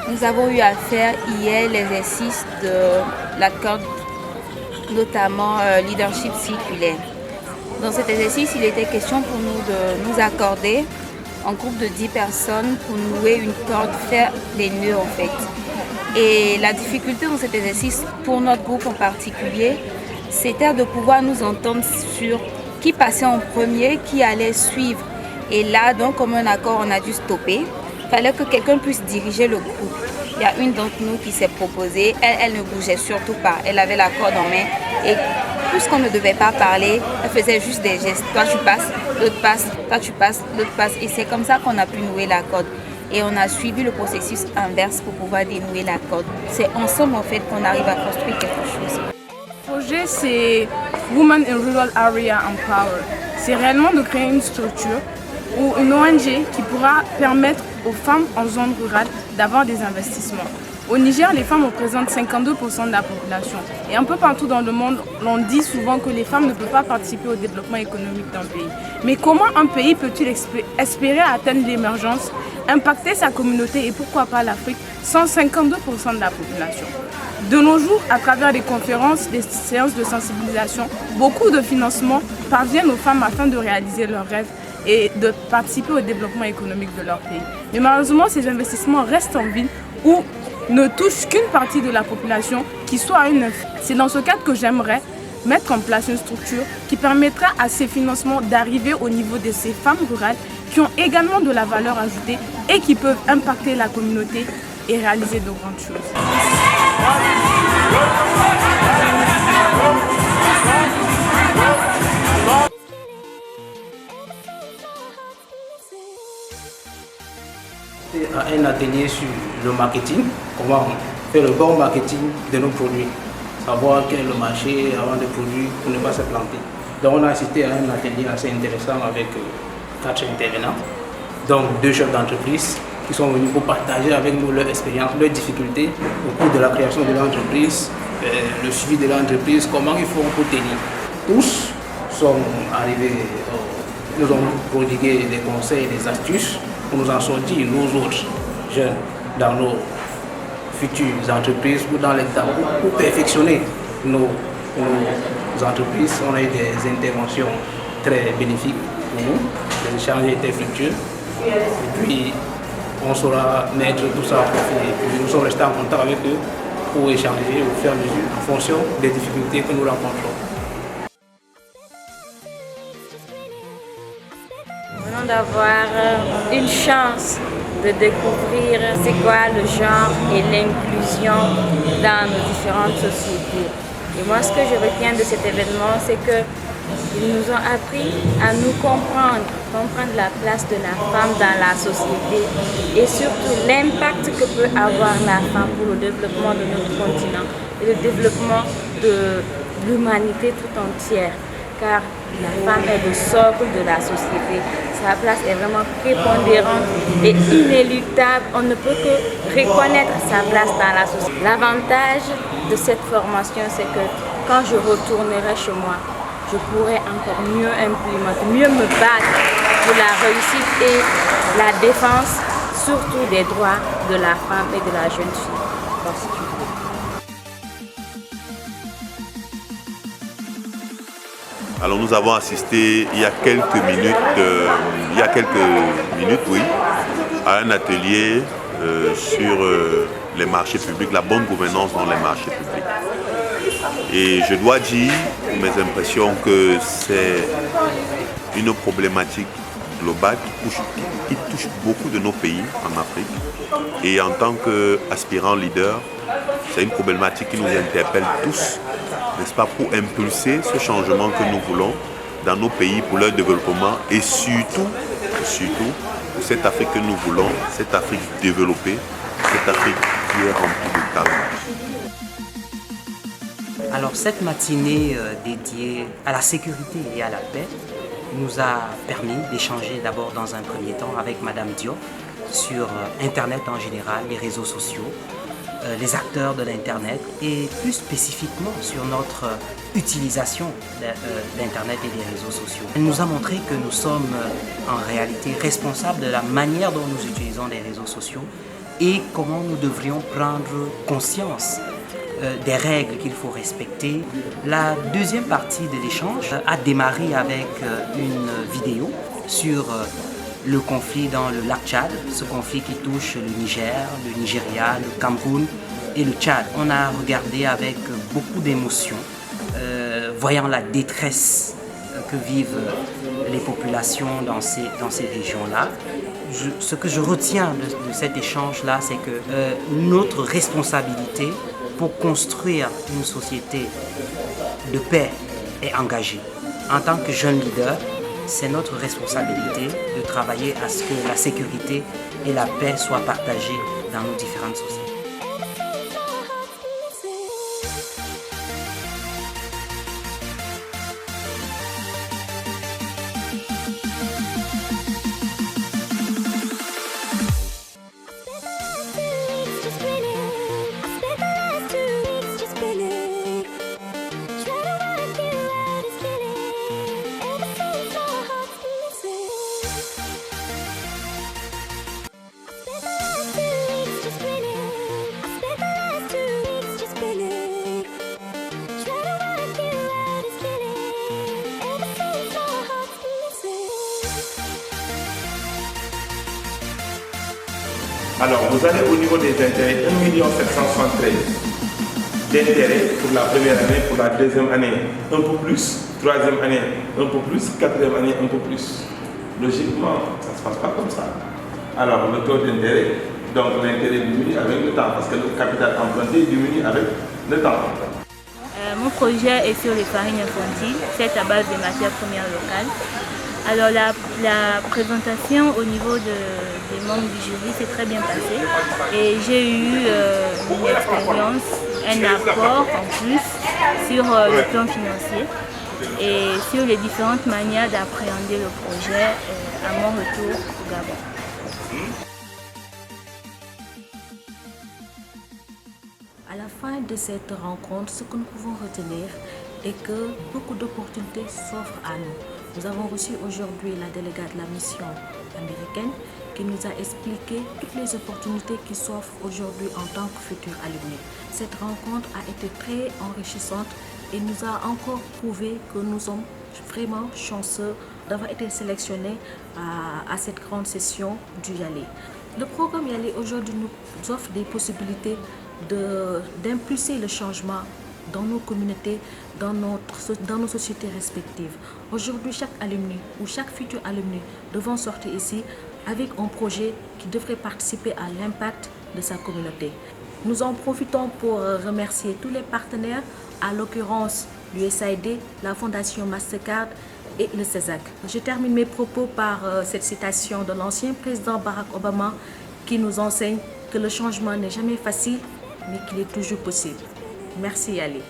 Nous avons eu à faire hier l'exercice de la corde, notamment leadership circulaire. Dans cet exercice, il était question pour nous de nous accorder en groupe de 10 personnes pour nouer une corde, faire des nœuds en fait. Et la difficulté dans cet exercice, pour notre groupe en particulier, c'était de pouvoir nous entendre sur qui passait en premier, qui allait suivre. Et là, donc, comme un accord, on a dû stopper. Il fallait que quelqu'un puisse diriger le groupe. Il y a une d'entre nous qui s'est proposée. Elle ne bougeait surtout pas. Elle avait la corde en main. Et puisqu'on ne devait pas parler, elle faisait juste des gestes. Toi, tu passes, l'autre passe. Toi, tu passes, l'autre passe. Et c'est comme ça qu'on a pu nouer la corde. Et on a suivi le processus inverse pour pouvoir dénouer la corde. C'est ensemble, en fait, qu'on arrive à construire quelque chose. Le projet, c'est Women in Rural Area Empower. C'est réellement de créer une structure ou une ONG qui pourra permettre aux femmes en zone rurale d'avoir des investissements. Au Niger, les femmes représentent 52% de la population. Et un peu partout dans le monde, on dit souvent que les femmes ne peuvent pas participer au développement économique d'un pays. Mais comment un pays peut-il espérer atteindre l'émergence, impacter sa communauté et pourquoi pas l'Afrique sans 52% de la population? De nos jours, à travers des conférences, des séances de sensibilisation, beaucoup de financements parviennent aux femmes afin de réaliser leurs rêves et de participer au développement économique de leur pays. Mais malheureusement, ces investissements restent en ville ou ne touchent qu'une partie de la population qui soit à une. C'est dans ce cadre que j'aimerais mettre en place une structure qui permettra à ces financements d'arriver au niveau de ces femmes rurales qui ont également de la valeur ajoutée et qui peuvent impacter la communauté et réaliser de grandes choses. Un atelier sur le marketing, comment faire le bon marketing de nos produits, savoir quel est le marché avant des produits pour ne pas se planter. Donc on a assisté à un atelier assez intéressant avec 4 intervenants, donc 2 chefs d'entreprise qui sont venus pour partager avec nous leur expérience, leurs difficultés au cours de la création de l'entreprise, le suivi de l'entreprise, comment ils font pour tenir. Tous sont arrivés, nous ont prodigué des conseils, des astuces pour nous en sortir, nous autres jeunes, dans nos futures entreprises ou dans les temps, pour perfectionner nos entreprises. On a eu des interventions très bénéfiques pour nous, les échanges étaient fructueux. Et puis, on saura mettre tout ça en profit. Et puis, nous sommes restés en contact avec eux pour échanger au fur et à mesure en fonction des difficultés que nous rencontrons. Nous venons d'avoir une chance de découvrir c'est quoi le genre et l'inclusion dans nos différentes sociétés. Et moi, ce que je retiens de cet événement, c'est qu'ils nous ont appris à nous comprendre la place de la femme dans la société et surtout l'impact que peut avoir la femme pour le développement de notre continent et le développement de l'humanité tout entière. Car la femme est le socle de la société. Sa place est vraiment prépondérante et inéluctable. On ne peut que reconnaître sa place dans la société. L'avantage de cette formation, c'est que quand je retournerai chez moi, je pourrai encore mieux implémenter, mieux me battre pour la réussite et la défense, surtout des droits de la femme et de la jeune fille particulièrement. Alors nous avons assisté il y a quelques minutes, oui, à un atelier sur les marchés publics, la bonne gouvernance dans les marchés publics. Et je dois dire, pour mes impressions, que c'est une problématique globale qui touche beaucoup de nos pays en Afrique. Et en tant qu'aspirant leader, c'est une problématique qui nous interpelle tous, n'est-ce pas, pour impulser ce changement que nous voulons dans nos pays pour leur développement et surtout pour cette Afrique que nous voulons, cette Afrique développée, cette Afrique qui est remplie de talents. Alors cette matinée dédiée à la sécurité et à la paix nous a permis d'échanger d'abord dans un premier temps avec Madame Diop sur Internet en général, les réseaux sociaux, les acteurs de l'Internet et plus spécifiquement sur notre utilisation d'Internet et des réseaux sociaux. Elle nous a montré que nous sommes en réalité responsables de la manière dont nous utilisons les réseaux sociaux et comment nous devrions prendre conscience des règles qu'il faut respecter. La deuxième partie de l'échange a démarré avec une vidéo sur le conflit dans le lac Tchad, ce conflit qui touche le Niger, le Nigeria, le Cameroun et le Tchad. On a regardé avec beaucoup d'émotion, voyant la détresse que vivent les populations dans ces régions-là. Ce que je retiens de cet échange-là, c'est que notre responsabilité pour construire une société de paix est engagée. En tant que jeune leader, c'est notre responsabilité de travailler à ce que la sécurité et la paix soient partagées dans nos différentes sociétés. Alors, vous avez au niveau des intérêts 1 773 000 d'intérêts pour la première année, pour la deuxième année un peu plus, troisième année un peu plus, quatrième année un peu plus. Logiquement, ça ne se passe pas comme ça. Alors, le taux d'intérêt, donc l'intérêt diminue avec le temps, parce que le capital emprunté diminue avec le temps. Mon projet est sur les farines infantiles, faites à base des matières premières locales. Alors la présentation au niveau des membres du jury s'est très bien passée et j'ai eu une expérience, un apport en plus sur le plan financier et sur les différentes manières d'appréhender le projet à mon retour au Gabon. À la fin de cette rencontre, ce que nous pouvons retenir est que beaucoup d'opportunités s'offrent à nous. Nous avons reçu aujourd'hui la délégate de la mission américaine qui nous a expliqué toutes les opportunités qui s'offrent aujourd'hui en tant que futurs alumni. Cette rencontre a été très enrichissante et nous a encore prouvé que nous sommes vraiment chanceux d'avoir été sélectionnés à cette grande session du YALE. Le programme YALE aujourd'hui nous offre des possibilités d'impulser le changement dans nos communautés, dans nos sociétés respectives. Aujourd'hui, chaque alumni ou chaque futur alumni devant sortir ici avec un projet qui devrait participer à l'impact de sa communauté. Nous en profitons pour remercier tous les partenaires, à l'occurrence l'USAID, la Fondation Mastercard et le CESAC. Je termine mes propos par cette citation de l'ancien président Barack Obama qui nous enseigne que le changement n'est jamais facile, mais qu'il est toujours possible. Merci YALE.